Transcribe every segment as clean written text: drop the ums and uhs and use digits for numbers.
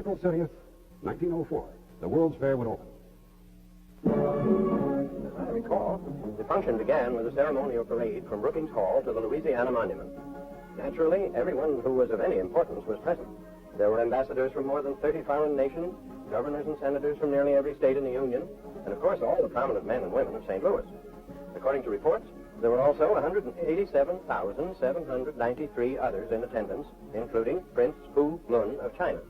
April 30th, 1904, the World's Fair would open. As I recall, the function began with a ceremonial parade from Brookings Hall to the Louisiana Monument. Naturally, everyone who was of any importance was present. There were ambassadors from more than 30 foreign nations, governors and senators from nearly every state in the Union, and of course all the prominent men and women of St. Louis. According to reports, there were also 187,793 others in attendance, including Prince Pu Lun of China.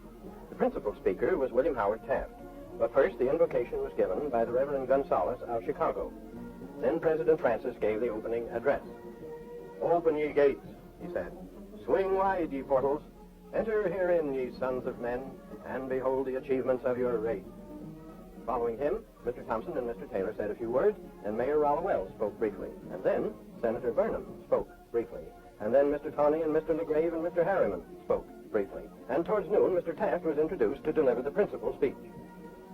The principal speaker was William Howard Taft. But first, the invocation was given by the Reverend Gonzales of Chicago. Then President Francis gave the opening address. "Open ye gates," he said. "Swing wide, ye portals. Enter herein, ye sons of men, and behold the achievements of your race." Following him, Mr. Thompson and Mr. Taylor said a few words, and Mayor Rowell spoke briefly. And then Senator Burnham spoke briefly. And then Mr. Tawney and Mr. LeGrave and Mr. Harriman spoke briefly. And towards noon, Mr. Taft was introduced to deliver the principal speech.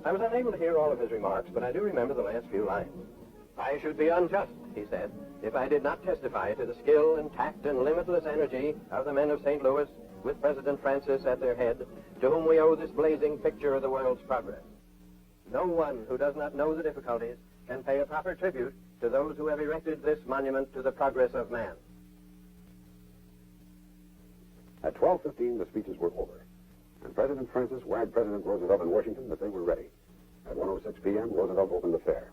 I was unable to hear all of his remarks, but I do remember the last few lines. "I should be unjust," he said, "if I did not testify to the skill and tact and limitless energy of the men of St. Louis, with President Francis at their head, to whom we owe this blazing picture of the world's progress. No one who does not know the difficulties can pay a proper tribute to those who have erected this monument to the progress of man." At 12:15, the speeches were over, and President Francis wired President Roosevelt in Washington that they were ready. At 1:06 p.m., Roosevelt opened the fair.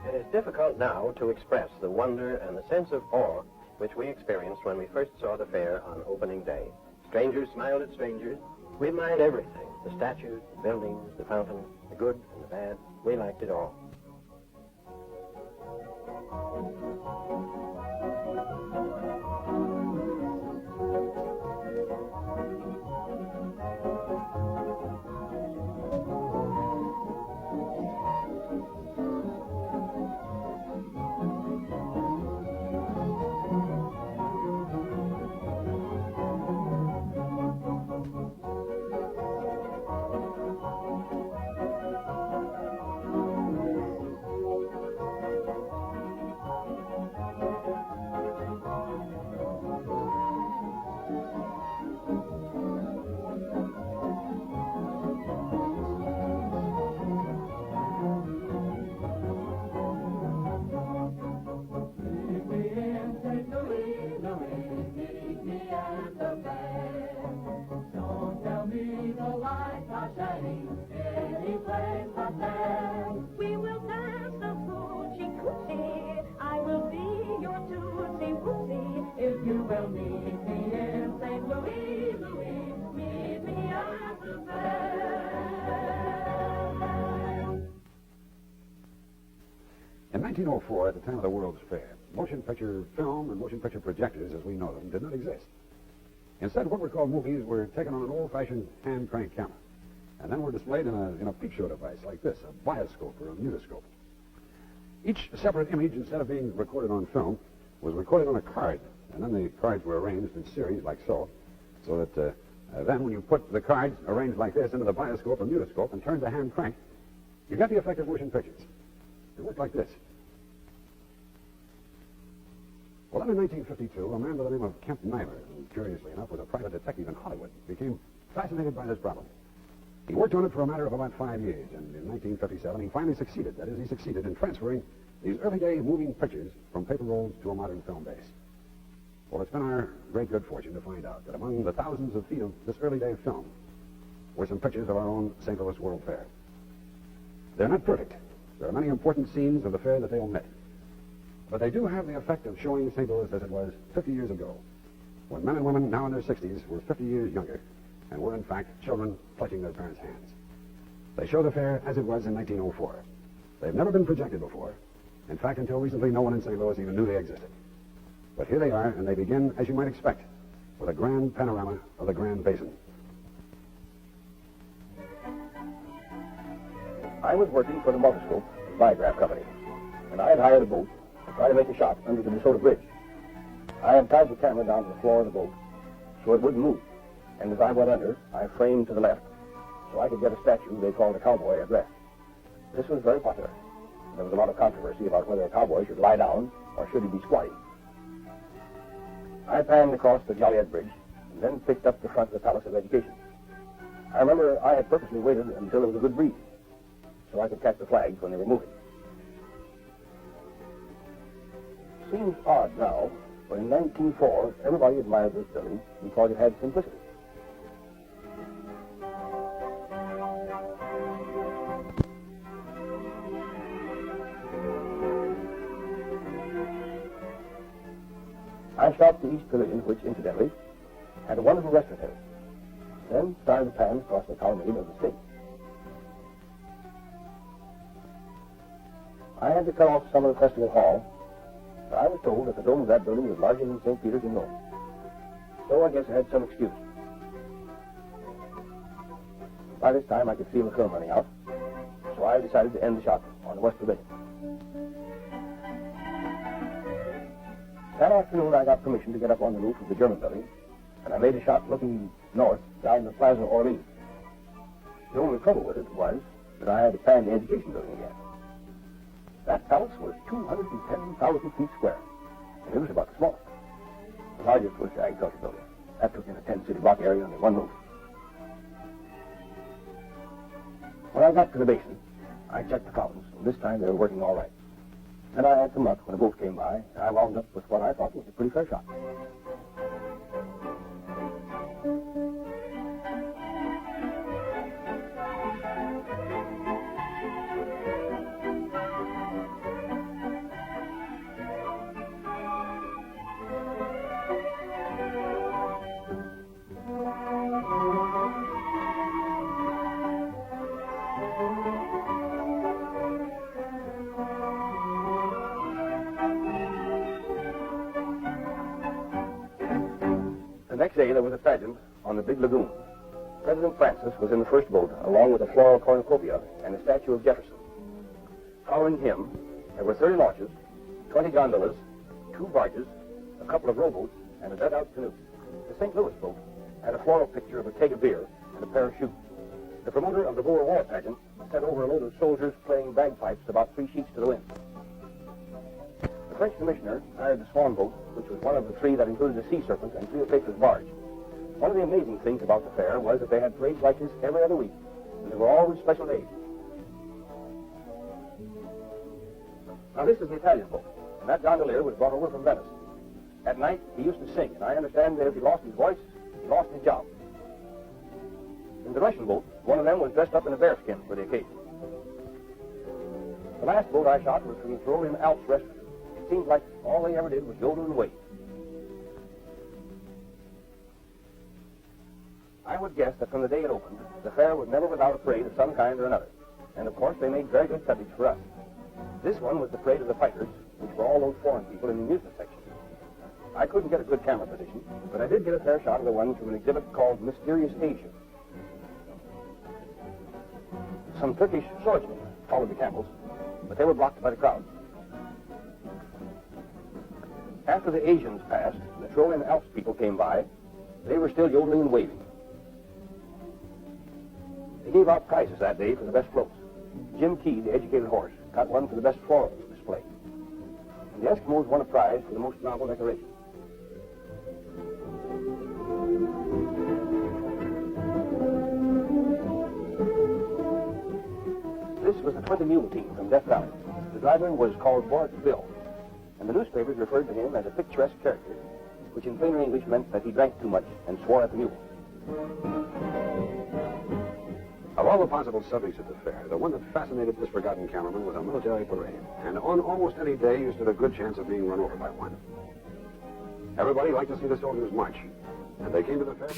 It is difficult now to express the wonder and the sense of awe which we experienced when we first saw the fair on opening day. Strangers smiled at strangers. We admired everything, the statues, the buildings, the fountains, the good and the bad. We liked it all. We will dance the hoochie coochie. I will be your tootsie wootsie. If you will meet me in St. Louis, Louis, meet me at the fair. In 1904, at the time of the World's Fair, motion picture film and motion picture projectors, as we know them, did not exist. Instead, what were called movies were taken on an old-fashioned hand crank camera, and then were displayed in a peep show device like this, a bioscope or a mutoscope. Each separate image, instead of being recorded on film, was recorded on a card, and then the cards were arranged in series like so that then when you put the cards arranged like this into the bioscope or mutoscope and turned the hand crank, you got the effect of motion pictures. It worked like this. Well, then in 1952, a man by the name of Kemp Nyler, who, curiously enough, was a private detective in Hollywood, became fascinated by this problem. He worked on it for a matter of about 5 years, and in 1957 he finally succeeded. That is, he succeeded in transferring these early-day moving pictures from paper rolls to a modern film base. Well, it's been our great good fortune to find out that among the thousands of feet of this early-day film were some pictures of our own St. Louis World Fair. They're not perfect. There are many important scenes of the fair that they omit. But they do have the effect of showing St. Louis as it was 50 years ago, when men and women now in their 60s were 50 years younger and were, in fact, children clutching their parents' hands. They show the fair as it was in 1904. They've never been projected before. In fact, until recently, no one in St. Louis even knew they existed. But here they are, and they begin, as you might expect, with a grand panorama of the Grand Basin. I was working for the Multiscope Biograph Company, and I had hired a boat to try to make a shot under the Minnesota Bridge. I had tied the camera down to the floor of the boat so it wouldn't move, and as I went under, I framed to the left so I could get a statue they called a cowboy at rest. This was very popular. There was a lot of controversy about whether a cowboy should lie down or should he be squatting. I panned across the Joliet Bridge and then picked up the front of the Palace of Education. I remember I had purposely waited until there was a good breeze so I could catch the flags when they were moving. Seems odd now, but in 1904, everybody admired this building because it had simplicity. I shot the East Pavilion, which, incidentally, had a wonderful restaurant in it. Then started to pan across the colonnade of the state. I had to cut off some of the festival hall, but I was told that the dome of that building was larger than St. Peter's in Rome. So I guess I had some excuse. By this time, I could feel the film running out, so I decided to end the shot on the West Pavilion. That afternoon, I got permission to get up on the roof of the German building, and I made a shot looking north down the Plaza Orleans. The only trouble with it was that I had to pan the education building again. That palace was 210,000 feet square, and it was about the smallest. The largest was the agriculture building. That took in a 10-city block area under one roof. When I got to the basin, I checked the fountains, and this time they were working all right. Then I had some luck when a boat came by, and I wound up with what I thought was a pretty fair shot. The next day, there was a pageant on the Big Lagoon. President Francis was in the first boat, along with a floral cornucopia and a statue of Jefferson. Following him, there were 30 launches, 20 gondolas, 2 barges, a couple of rowboats, and a dugout canoe. The St. Louis boat had a floral picture of a keg of beer and a pair of shoes. The promoter of the Boer War pageant sent over a load of soldiers playing bagpipes about 3 sheets to the wind. The French commissioner hired the Swan boat, which was one of the 3 that included a sea serpent and Cleopatra's barge. One of the amazing things about the fair was that they had parades like this every other week, and they were always special days. Now this is the Italian boat, and that gondolier was brought over from Venice. At night, he used to sing, and I understand that if he lost his voice, he lost his job. In the Russian boat, one of them was dressed up in a bearskin for the occasion. The last boat I shot was from the Tyrolean Alps restaurant. It seemed like all they ever did was yodel and wait. I would guess that from the day it opened, the fair was never without a parade of some kind or another. And of course, they made very good subjects for us. This one was the parade of the fighters, which were all those foreign people in the amusement section. I couldn't get a good camera position, but I did get a fair shot of the one from an exhibit called Mysterious Asia. Some Turkish swordsmen followed the camels, but they were blocked by the crowd. After the Asians passed, the Tyrolean Alps people came by. They were still yodeling and waving. They gave out prizes that day for the best floats. Jim Key, the educated horse, got one for the best floral display. And the Eskimos won a prize for the most novel decoration. This was the 20 Mule team from Death Valley. The driver was called Boris Bill, and the newspapers referred to him as a picturesque character, which in plainer English meant that he drank too much and swore at the mule. Of all the possible subjects at the fair, the one that fascinated this forgotten cameraman was a military parade. And on almost any day, you stood a good chance of being run over by one. Everybody liked to see the soldiers march, and they came to the fair.